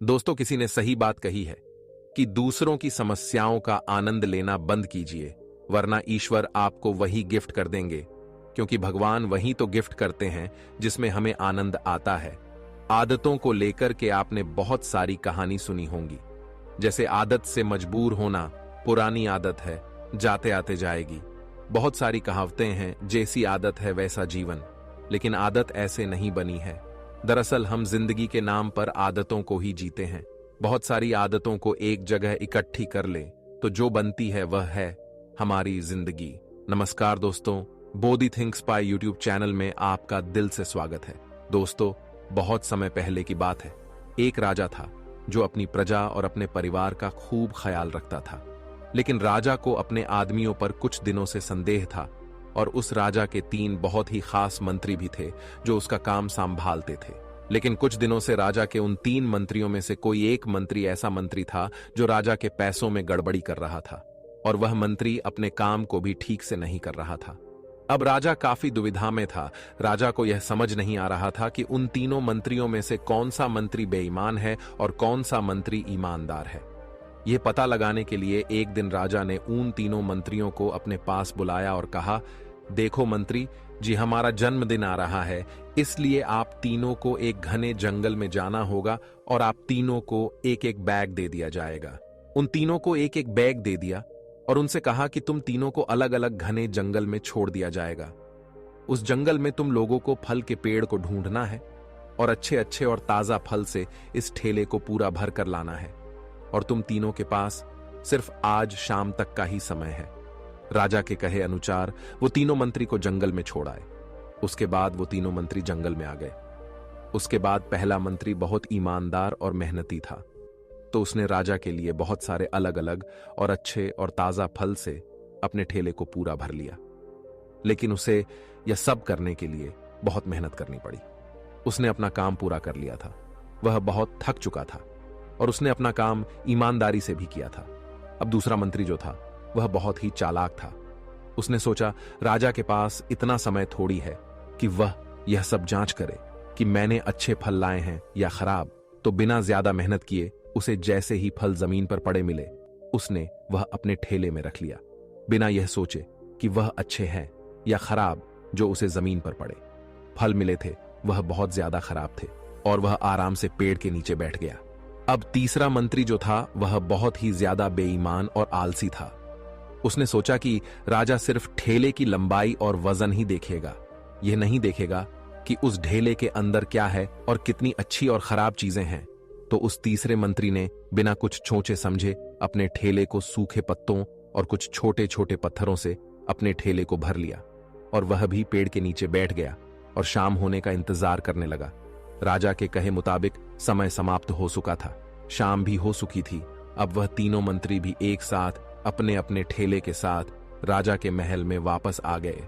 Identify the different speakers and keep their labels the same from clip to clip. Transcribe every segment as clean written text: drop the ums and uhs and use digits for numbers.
Speaker 1: दोस्तों, किसी ने सही बात कही है कि दूसरों की समस्याओं का आनंद लेना बंद कीजिए, वरना ईश्वर आपको वही गिफ्ट कर देंगे, क्योंकि भगवान वही तो गिफ्ट करते हैं जिसमें हमें आनंद आता है। आदतों को लेकर के आपने बहुत सारी कहानी सुनी होंगी, जैसे आदत से मजबूर होना, पुरानी आदत है, जाते आते जाएगी। बहुत सारी कहावतें हैं, जैसी आदत है वैसा जीवन। लेकिन आदत ऐसे नहीं बनी है। दरअसल हम जिंदगी के नाम पर आदतों को ही जीते हैं। बहुत सारी आदतों को एक जगह इकट्ठी कर ले तो जो बनती है वह है हमारी जिंदगी। नमस्कार दोस्तों, Bodhi thinks by YouTube channel में आपका दिल से स्वागत है। दोस्तों, बहुत समय पहले की बात है। एक राजा था जो अपनी प्रजा और अपने परिवार का खूब ख्याल रखता था। लेकिन राजा को अपने आदमियों पर कुछ दिनों से संदेह था और उस राजा के 3 बहुत ही खास मंत्री भी थे जो उसका काम संभालते थे। लेकिन कुछ दिनों से राजा के उन 3 मंत्रियों में से कोई एक मंत्री ऐसा मंत्री था जो राजा के पैसों में गड़बड़ी कर रहा था, और वह मंत्री अपने काम को भी ठीक से नहीं कर रहा था। अब राजा काफी दुविधा में था। राजा को यह समझ नहीं आ रहा था कि उन तीनों मंत्रियों में से कौन सा मंत्री बेईमान है और कौन सा मंत्री ईमानदार है। यह पता लगाने के लिए एक दिन राजा ने उन तीनों मंत्रियों को अपने पास बुलाया और कहा, देखो मंत्री जी, हमारा जन्मदिन आ रहा है, इसलिए आप तीनों को एक घने जंगल में जाना होगा और आप तीनों को एक एक बैग दे दिया जाएगा। उन तीनों को एक एक बैग दे दिया और उनसे कहा कि तुम तीनों को अलग अलग घने जंगल में छोड़ दिया जाएगा। उस जंगल में तुम लोगों को फल के पेड़ को ढूंढना है और अच्छे अच्छे और ताजा फल से इस ठेले को पूरा भर कर लाना है, और तुम तीनों के पास सिर्फ आज शाम तक का ही समय है। राजा के कहे अनुसार वो तीनों मंत्री को जंगल में छोड़ आए। उसके बाद वो तीनों मंत्री जंगल में आ गए। उसके बाद पहला मंत्री बहुत ईमानदार और मेहनती था, तो उसने राजा के लिए बहुत सारे अलग अलग और अच्छे और ताजा फल से अपने ठेले को पूरा भर लिया। लेकिन उसे यह सब करने के लिए बहुत मेहनत करनी पड़ी। उसने अपना काम पूरा कर लिया था। वह बहुत थक चुका था और उसने अपना काम ईमानदारी से भी किया था। अब दूसरा मंत्री जो था वह बहुत ही चालाक था। उसने सोचा, राजा के पास इतना समय थोड़ी है कि वह यह सब जांच करे कि मैंने अच्छे फल लाए हैं या खराब, तो बिना ज्यादा मेहनत किए उसे जैसे ही फल जमीन पर पड़े मिले, उसने वह अपने ठेले में रख लिया, बिना यह सोचे कि वह अच्छे हैं या खराब जो उसे जमीन पर पड़े। फल मिले थे वह बहुत ज्यादा खराब थे और वह आराम से पेड़ के नीचे बैठ गया। अब तीसरा मंत्री जो था वह बहुत ही ज्यादा बेईमान और आलसी था। उसने सोचा कि राजा सिर्फ ठेले की लंबाई और वजन ही देखेगा, यह नहीं देखेगा कि उस ढेले के अंदर क्या है और कितनी अच्छी और खराब चीजें हैं। तो उस तीसरे मंत्री ने बिना कुछ सोचे समझे अपने ठेले को सूखे पत्तों और कुछ छोटे छोटे पत्थरों से अपने ठेले को भर लिया, और वह भी पेड़ के नीचे बैठ गया और शाम होने का इंतजार करने लगा। राजा के कहे मुताबिक समय समाप्त हो चुका था, शाम भी हो चुकी थी। अब वह तीनों मंत्री भी एक साथ अपने अपने ठेले के साथ राजा के महल में वापस आ गए।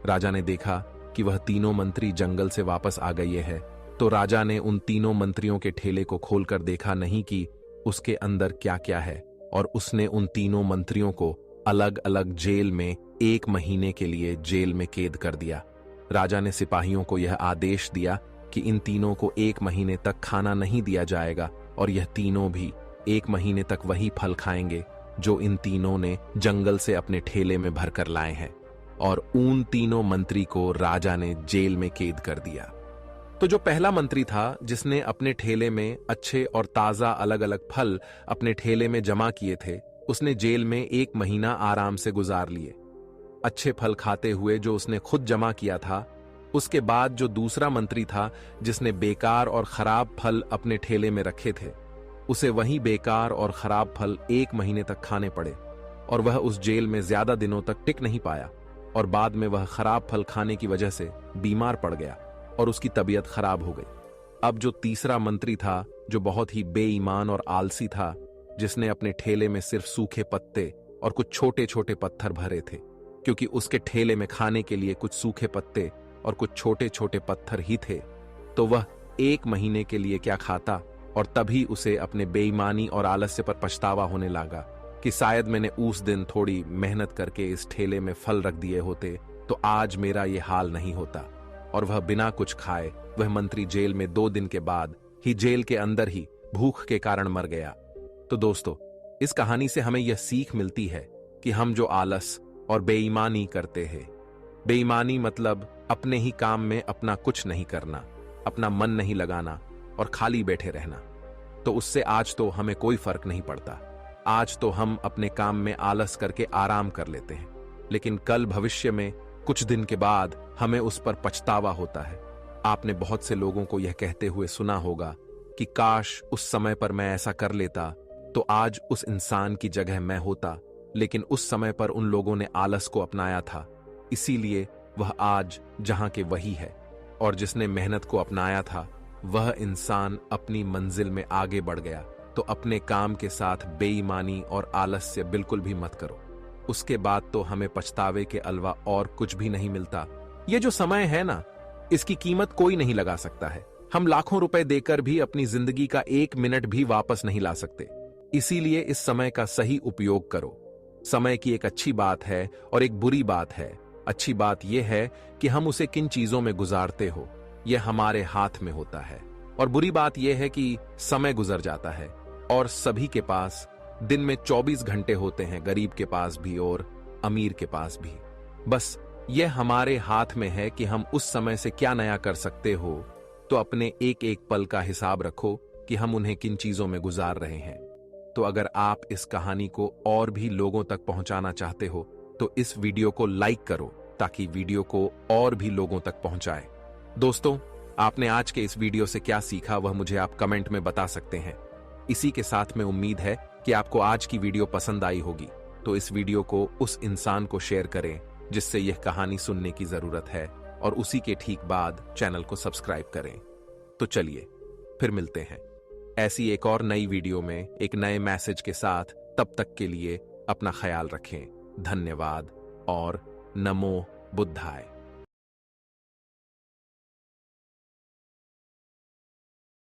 Speaker 1: राजा ने देखा कि वह तीनों मंत्री जंगल से वापस आ गए हैं, तो राजा ने उन तीनों मंत्रियों के ठेले को खोलकर देखा नहीं कि उसके अंदर क्या क्या है, और उसने उन तीनों मंत्रियों को अलग अलग जेल में 1 महीने के लिए जेल में कैद कर दिया। राजा ने सिपाहियों को यह आदेश दिया कि इन तीनों को 1 महीने तक खाना नहीं दिया जाएगा, और यह तीनों भी 1 महीने तक वही फल खाएंगे जो इन तीनों ने जंगल से अपने ठेले में भरकर लाए हैं। और उन तीनों मंत्री को राजा ने जेल में कैद कर दिया। तो जो पहला मंत्री था जिसने अपने ठेले में अच्छे और ताजा अलग अलग फल अपने ठेले में जमा किए थे, उसने जेल में 1 महीना आराम से गुजार लिए, अच्छे फल खाते हुए जो उसने खुद जमा किया था। उसके बाद जो दूसरा मंत्री था जिसने बेकार और खराब फल अपने ठेले में रखे थे, उसे वही बेकार और खराब फल 1 महीने तक खाने पड़े, और वह उस जेल में ज्यादा दिनों तक टिक नहीं पाया, और बाद में वह खराब फल खाने की वजह से बीमार पड़ गया और उसकी तबीयत खराब हो गई। अब जो तीसरा मंत्री था जो बहुत ही बेईमान और आलसी था, जिसने अपने ठेले में सिर्फ सूखे पत्ते और कुछ छोटे छोटे पत्थर भरे थे, क्योंकि उसके ठेले में खाने के लिए कुछ सूखे पत्ते और कुछ छोटे छोटे पत्थर ही थे, तो वह 1 महीने के लिए क्या खाता। और तभी उसे अपने बेईमानी और आलस्य पर पछतावा होने लगा कि शायद मैंने उस दिन थोड़ी मेहनत करके इस ठेले में फल रख दिए होते तो आज मेरा ये हाल नहीं होता। और वह बिना कुछ खाए वह मंत्री जेल में 2 दिन के बाद ही जेल के अंदर ही भूख के कारण मर गया। तो दोस्तों, इस कहानी से हमें यह सीख मिलती है कि हम जो आलस और बेईमानी करते हैं, बेईमानी मतलब अपने ही काम में अपना कुछ नहीं करना, अपना मन नहीं लगाना और खाली बैठे रहना, तो उससे आज तो हमें कोई फर्क नहीं पड़ता। आज तो हम अपने काम में आलस करके आराम कर लेते हैं, लेकिन कल भविष्य में कुछ दिन के बाद हमें उस पर पछतावा होता है। आपने बहुत से लोगों को यह कहते हुए सुना होगा कि काश उस समय पर मैं ऐसा कर लेता तो आज उस इंसान की जगह मैं होता, लेकिन उस समय पर उन लोगों ने आलस को अपनाया था, इसीलिए वह आज जहां के वही है। और जिसने मेहनत को अपनाया था वह इंसान अपनी मंजिल में आगे बढ़ गया। तो अपने काम के साथ बेईमानी और आलस्य बिल्कुल भी मत करो, उसके बाद तो हमें पछतावे के अलावा और कुछ भी नहीं मिलता। ये जो समय है ना, इसकी कीमत कोई नहीं लगा सकता है। हम लाखों रुपए देकर भी अपनी जिंदगी का 1 मिनट भी वापस नहीं ला सकते। इसीलिए इस समय का सही उपयोग करो। समय की एक अच्छी बात है और एक बुरी बात है। अच्छी बात यह है कि हम उसे किन चीजों में गुजारते हो, यह हमारे हाथ में होता है। और बुरी बात यह है कि समय गुजर जाता है और सभी के पास दिन में 24 घंटे होते हैं, गरीब के पास भी और अमीर के पास भी। बस यह हमारे हाथ में है कि हम उस समय से क्या नया कर सकते हो। तो अपने एक एक पल का हिसाब रखो कि हम उन्हें किन चीजों में गुजार रहे हैं। तो अगर आप इस कहानी को और भी लोगों तक पहुंचाना चाहते हो तो इस वीडियो को लाइक करो ताकि वीडियो को और भी लोगों तक पहुंचाए। दोस्तों, आपने आज के इस वीडियो से क्या सीखा वह मुझे आप कमेंट में बता सकते हैं। इसी के साथ में उम्मीद है कि आपको आज की वीडियो पसंद आई होगी, तो इस वीडियो को उस इंसान को शेयर करें जिससे यह कहानी सुनने की जरूरत है, और उसी के ठीक बाद चैनल को सब्सक्राइब करें। तो चलिए फिर मिलते हैं ऐसी एक और नई वीडियो में एक नए मैसेज के साथ। तब तक के लिए अपना ख्याल रखें। धन्यवाद और नमो बुद्धाय।